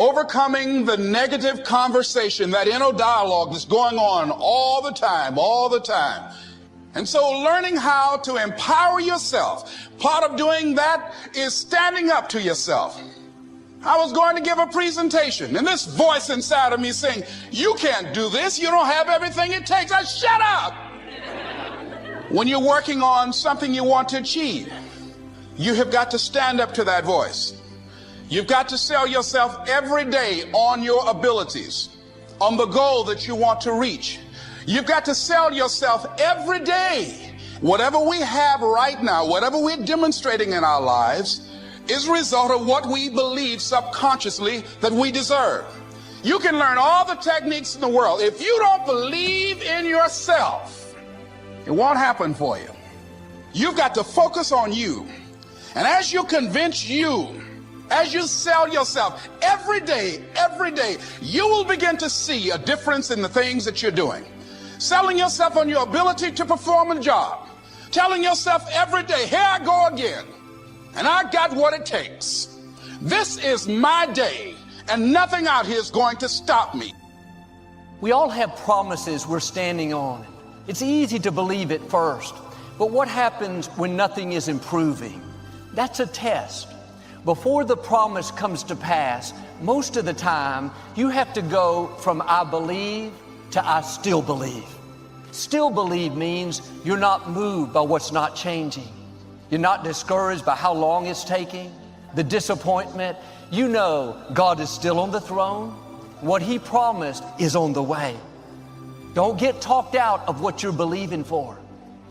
overcoming the negative conversation, that inner dialogue that's going on all the time. And so learning how to empower yourself, part of doing that is standing up to yourself. I was going to give a presentation, and this voice inside of me saying, you can't do this, you don't have everything it takes. I shut up. When you're working on something you want to achieve, you have got to stand up to that voice. You've got to sell yourself every day on your abilities, on the goal that you want to reach. You've got to sell yourself every day. Whatever we have right now, whatever we're demonstrating in our lives, is a result of what we believe subconsciously that we deserve. You can learn all the techniques in the world. If you don't believe in yourself, it won't happen for you. You've got to focus on you. And as you convince you, as you sell yourself every day, you will begin to see a difference in the things that you're doing. Selling yourself on your ability to perform a job. Telling yourself every day, here I go again. And I got what it takes. This is my day, and nothing out here is going to stop me. We all have promises we're standing on. It's easy to believe at first, but what happens when nothing is improving? That's a test. Before the promise comes to pass, most of the time, you have to go from I believe to I still believe. Still believe means you're not moved by what's not changing. You're not discouraged by how long it's taking, the disappointment. You know God is still on the throne. What He promised is on the way. Don't get talked out of what you're believing for.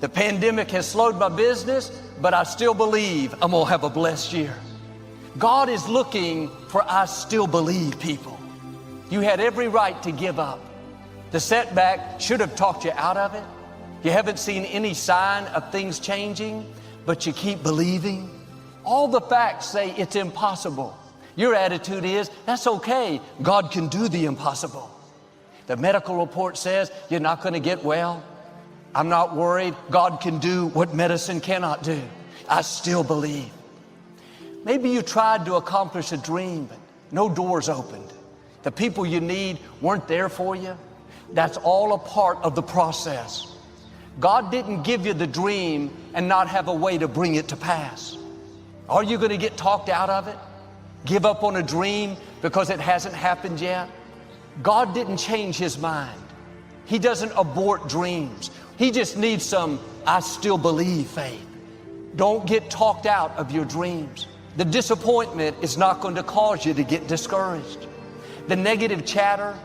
The pandemic has slowed my business, but I still believe I'm gonna have a blessed year. God is looking for I still believe people. You had every right to give up. The setback should have talked you out of it. You haven't seen any sign of things changing, but you keep believing. All the facts say it's impossible. Your attitude is, that's okay. God can do the impossible. The medical report says you're not going to get well. I'm not worried. God can do what medicine cannot do. I still believe. Maybe you tried to accomplish a dream, but no doors opened. The people you need weren't there for you. That's all a part of the process. God didn't give you the dream and not have a way to bring it to pass. Are you going to get talked out of it? Give up on a dream because it hasn't happened yet? God didn't change His mind. He doesn't abort dreams. He just needs some I still believe faith. Don't get talked out of your dreams. The disappointment is not going to cause you to get discouraged. The negative chatter,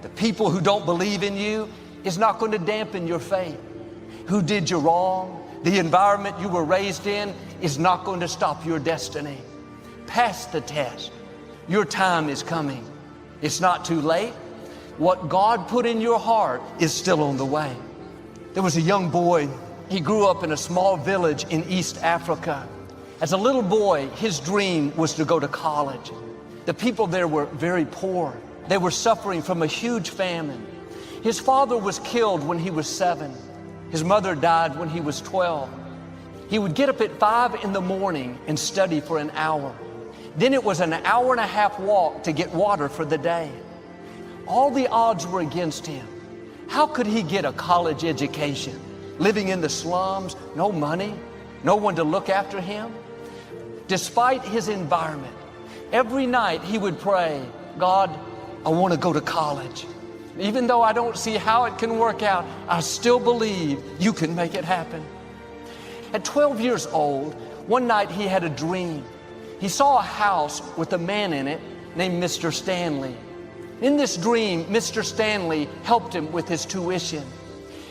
the people who don't believe in you, is not going to dampen your faith. Who did you wrong? The environment you were raised in is not going to stop your destiny. Pass the test. Your time is coming. It's not too late. What God put in your heart is still on the way. There was a young boy. He grew up in a small village in East Africa. As a little boy, his dream was to go to college. The people there were very poor. They were suffering from a huge famine. His father was killed when he was 7. His mother died when he was 12. He would get up at 5 in the morning and study for an hour. Then it was an hour and a half walk to get water for the day. All the odds were against him. How could he get a college education? Living in the slums, no money, no one to look after him. Despite his environment, every night he would pray, God, I want to go to college. Even though I don't see how it can work out, I still believe you can make it happen. At 12 years old, one night he had a dream. He saw a house with a man in it named Mr. Stanley. In this dream, Mr. Stanley helped him with his tuition.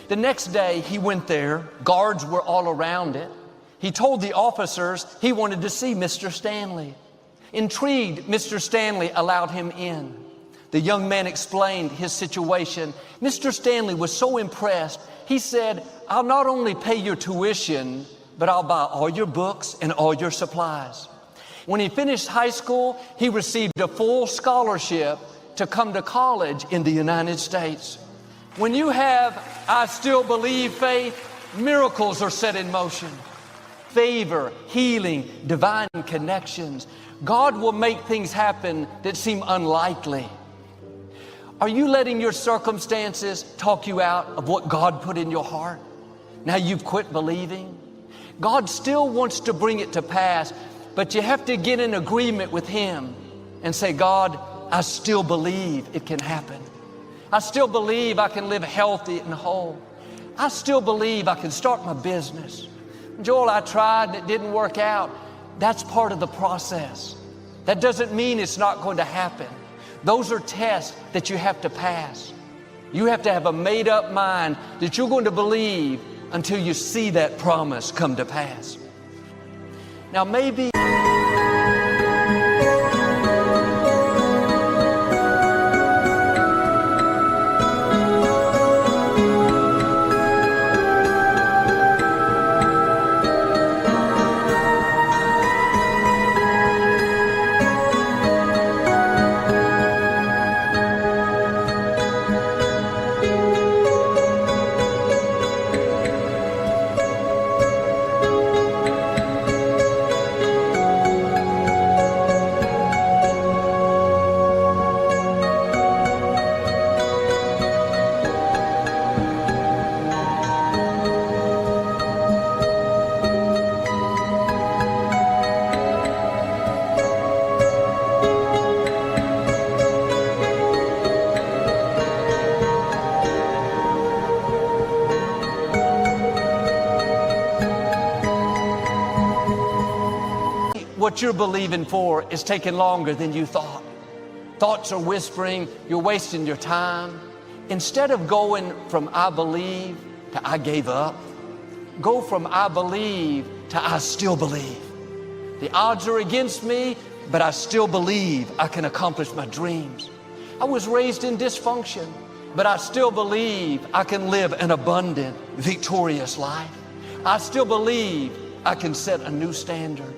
The next day he went there. Guards were all around it. He told the officers he wanted to see Mr. Stanley. Intrigued, Mr. Stanley allowed him in. The young man explained his situation. Mr. Stanley was so impressed, he said, I'll not only pay your tuition, but I'll buy all your books and all your supplies. When he finished high school, he received a full scholarship to come to college in the United States. When you have I still believe faith, miracles are set in motion. Favor, healing, divine connections. God will make things happen that seem unlikely. Are you letting your circumstances talk you out of what God put in your heart? Now you've quit believing? God still wants to bring it to pass, but you have to get in agreement with Him and say, God, I still believe it can happen. I still believe I can live healthy and whole. I still believe I can start my business. Joel, I tried and it didn't work out. That's part of the process. That doesn't mean it's not going to happen. Those are tests that you have to pass. You have to have a made-up mind that you're going to believe until you see that promise come to pass. Now maybe what you're believing for is taking longer than you thought. Thoughts are whispering, you're wasting your time. Instead of going from I believe to I gave up, go from I believe to I still believe. The odds are against me, but I still believe I can accomplish my dreams. I was raised in dysfunction, but I still believe I can live an abundant, victorious life. I still believe I can set a new standard.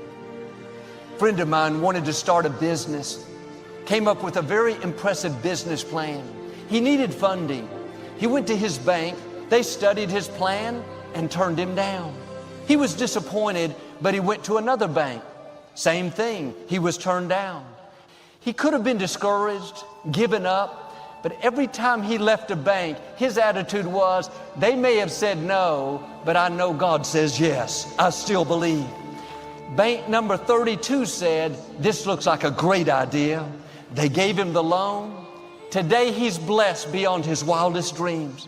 A friend of mine wanted to start a business, came up with a very impressive business plan. He needed funding. He went to his bank, they studied his plan and turned him down. He was disappointed, but he went to another bank. Same thing, he was turned down. He could have been discouraged, given up, but every time he left a bank, his attitude was, they may have said no, but I know God says yes. I still believe. Bank number 32 said, this looks like a great idea. They gave him the loan. Today he's blessed beyond his wildest dreams.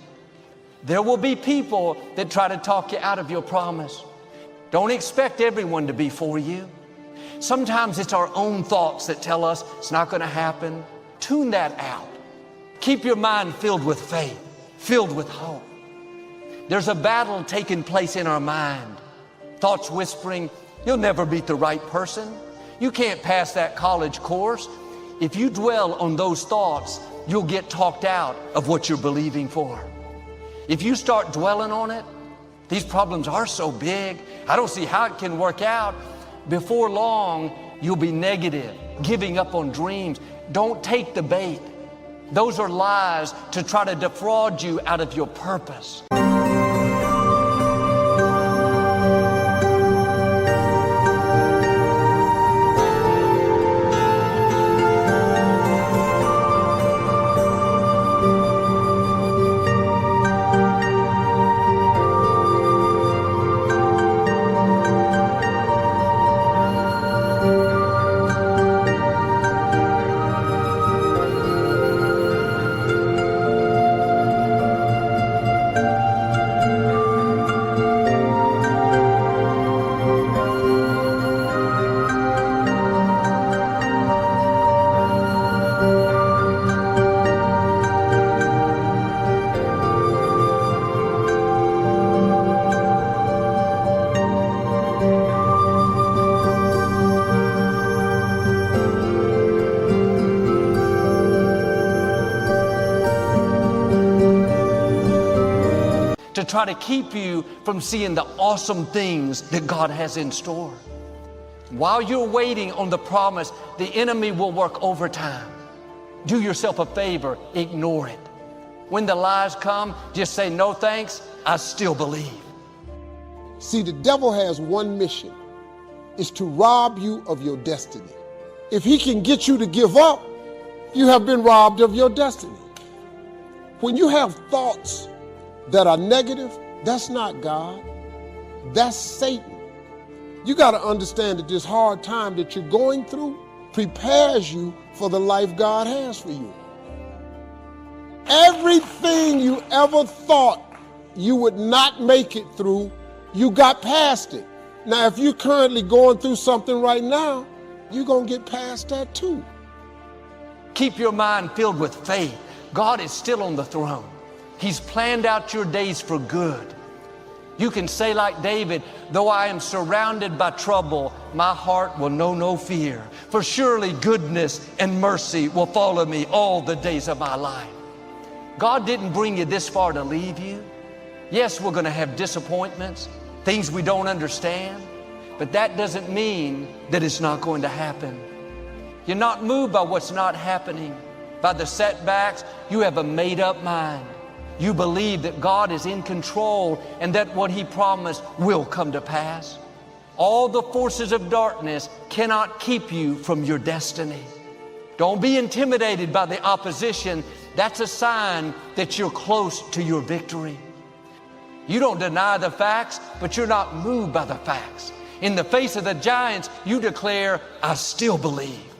There will be people that try to talk you out of your promise. Don't expect everyone to be for you. Sometimes it's our own thoughts that tell us it's not going to happen. Tune that out. Keep your mind filled with faith, filled with hope. There's a battle taking place in our mind. Thoughts whispering, you'll never beat the right person. You can't pass that college course. If you dwell on those thoughts, you'll get talked out of what you're believing for. If you start dwelling on it, these problems are so big, I don't see how it can work out. Before long, you'll be negative, giving up on dreams. Don't take the bait. Those are lies to try to defraud you out of your purpose. To try to keep you from seeing the awesome things that God has in store. While you're waiting on the promise, the enemy will work overtime. Do yourself a favor, ignore it. When the lies come, just say, no thanks, I still believe. See, the devil has one mission, is to rob you of your destiny. if he can get you to give up, you have been robbed of your destiny. When you have thoughts that are negative, that's not God. That's Satan. You got to understand that this hard time that you're going through prepares you for the life God has for you. Everything you ever thought you would not make it through, you got past it. Now, if you're currently going through something right now, you're going to get past that too. Keep your mind filled with faith. God is still on the throne. He's planned out your days for good. You can say like David, though I am surrounded by trouble, my heart will know no fear. For surely goodness and mercy will follow me all the days of my life. God didn't bring you this far to leave you. Yes, we're going to have disappointments, things we don't understand, but that doesn't mean that it's not going to happen. You're not moved by what's not happening, by the setbacks. You have a made-up mind. You believe that God is in control and that what He promised will come to pass. All the forces of darkness cannot keep you from your destiny. Don't be intimidated by the opposition. That's a sign that you're close to your victory. You don't deny the facts, but you're not moved by the facts. In the face of the giants, you declare, I still believe.